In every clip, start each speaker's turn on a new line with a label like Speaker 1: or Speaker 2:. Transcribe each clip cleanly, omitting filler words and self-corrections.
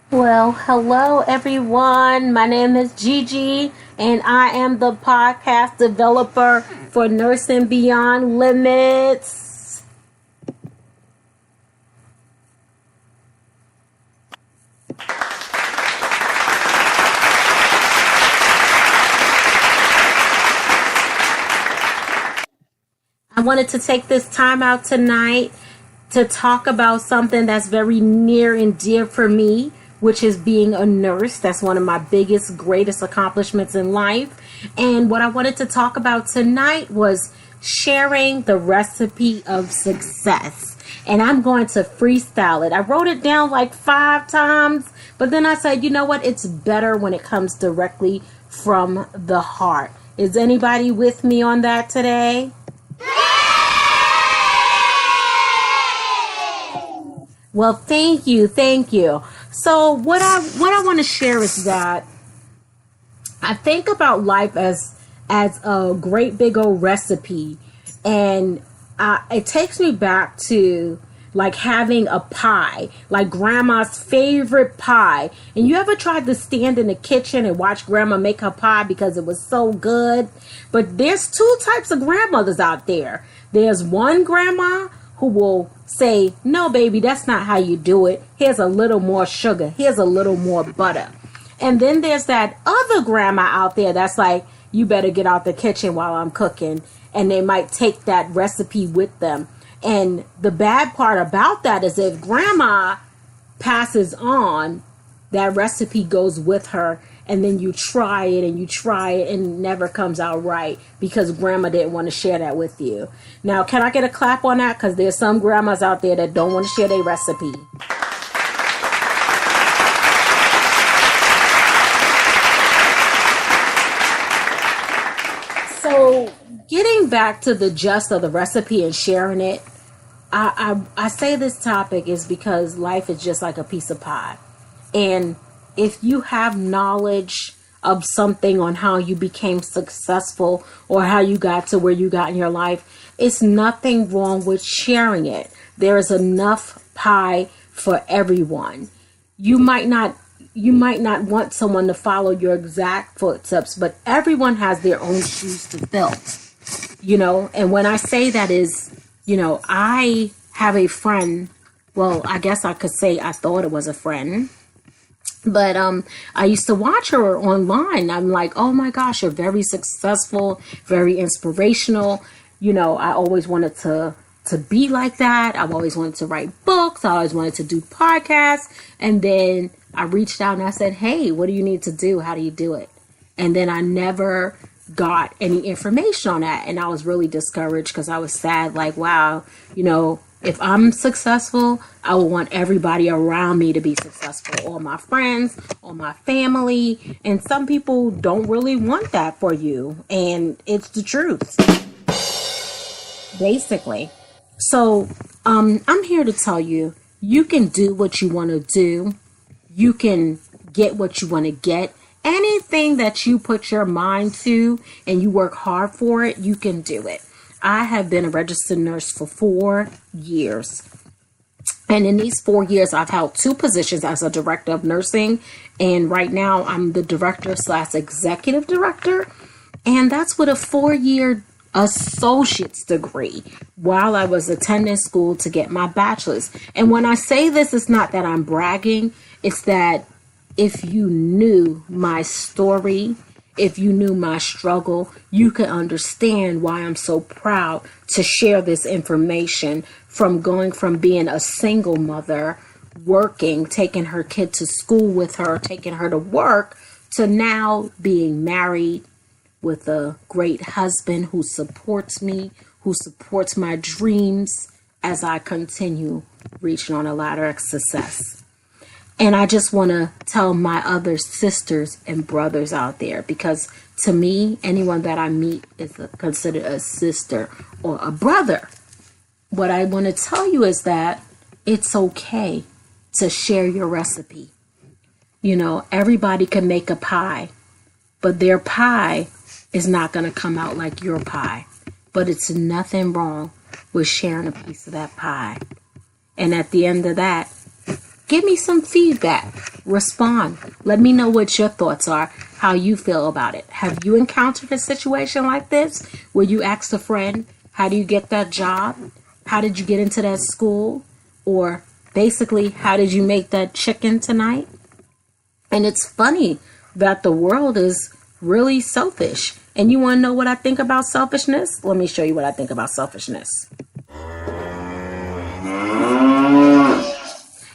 Speaker 1: Well, hello everyone. My name is Gigi, and I am the podcast developer for Nursing Beyond Limits. I wanted to take this time out tonight to talk about something that's very near and dear for me, which is being a nurse. That's one of my biggest, greatest accomplishments in life. And what I wanted to talk about tonight was sharing the recipe of success. And I'm going to freestyle it. I wrote it down like 5 times, but then I said, you know what? It's better when it comes directly from the heart. Is anybody with me on that today? Well, thank you. So what I want to share is that I think about life as a great big old recipe, and it takes me back to like having a pie, like grandma's favorite pie. And you ever tried to stand in the kitchen and watch grandma make her pie because it was so good? But there's 2 types of grandmothers out there. There's one grandma who will say, no, baby, that's not how you do it. Here's a little more sugar. Here's a little more butter. And then there's that other grandma out there that's like, you better get out the kitchen while I'm cooking. And they might take that recipe with them. And the bad part about that is if grandma passes on, that recipe goes with her. And then you try it and it never comes out right because grandma didn't want to share that with you. Now, can I get a clap on that? Because there's some grandmas out there that don't want to share their recipe. So getting back to the gist of the recipe and sharing it, I say this topic is because life is just like a piece of pie. And if you have knowledge of something on how you became successful or how you got to where you got in your life, it's nothing wrong with sharing it. There is enough pie for everyone. You might not want someone to follow your exact footsteps, but everyone has their own shoes to fill. And when I say that is, I have a friend. Well, I guess I could say I thought it was a friend. But I used to watch her online. I'm like, oh my gosh, you're very successful, very inspirational. I always wanted to be like that. I've always wanted to write books. I always wanted to do podcasts. And then I reached out and I said, hey, what do you need to do? How do you do it? And then I never got any information on that. And I was really discouraged because I was sad. Like, wow, if I'm successful, I will want everybody around me to be successful, all my friends, all my family. And some people don't really want that for you. And it's the truth, basically. So I'm here to tell you, you can do what you want to do. You can get what you want to get. Anything that you put your mind to and you work hard for it, you can do it. I have been a registered nurse for 4 years. And in these 4 years, I've held 2 positions as a director of nursing. And right now, I'm the director/executive director. And that's with a 4-year associate's degree while I was attending school to get my bachelor's. And when I say this, it's not that I'm bragging. It's that if you knew my story, if you knew my struggle, you could understand why I'm so proud to share this information from going from being a single mother, working, taking her kid to school with her, taking her to work, to now being married with a great husband who supports me, who supports my dreams as I continue reaching on a ladder of success. And I just want to tell my other sisters and brothers out there, because to me, anyone that I meet is considered a sister or a brother. What I want to tell you is that it's okay to share your recipe. Everybody can make a pie, but their pie is not going to come out like your pie. But it's nothing wrong with sharing a piece of that pie. And at the end of that, give me some feedback. Respond. Let me know what your thoughts are, how you feel about it. Have you encountered a situation like this where you asked a friend, how do you get that job? How did you get into that school? Or basically, how did you make that chicken tonight? And it's funny that the world is really selfish. And you want to know what I think about selfishness? Let me show you what I think about selfishness.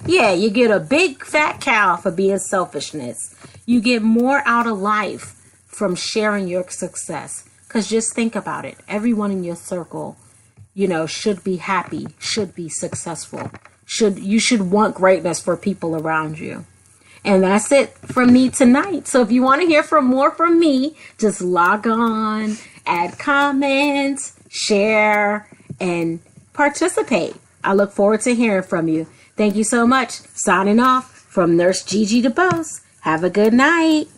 Speaker 1: Yeah, you get a big fat cow for being selfishness. You get more out of life from sharing your success. Because just think about it. Everyone in your circle, should be happy, should be successful. You should want greatness for people around you. And that's it from me tonight. So if you want to hear more from me, just log on, add comments, share, and participate. I look forward to hearing from you. Thank you so much. Signing off from Nurse Gigi DeBose. Have a good night.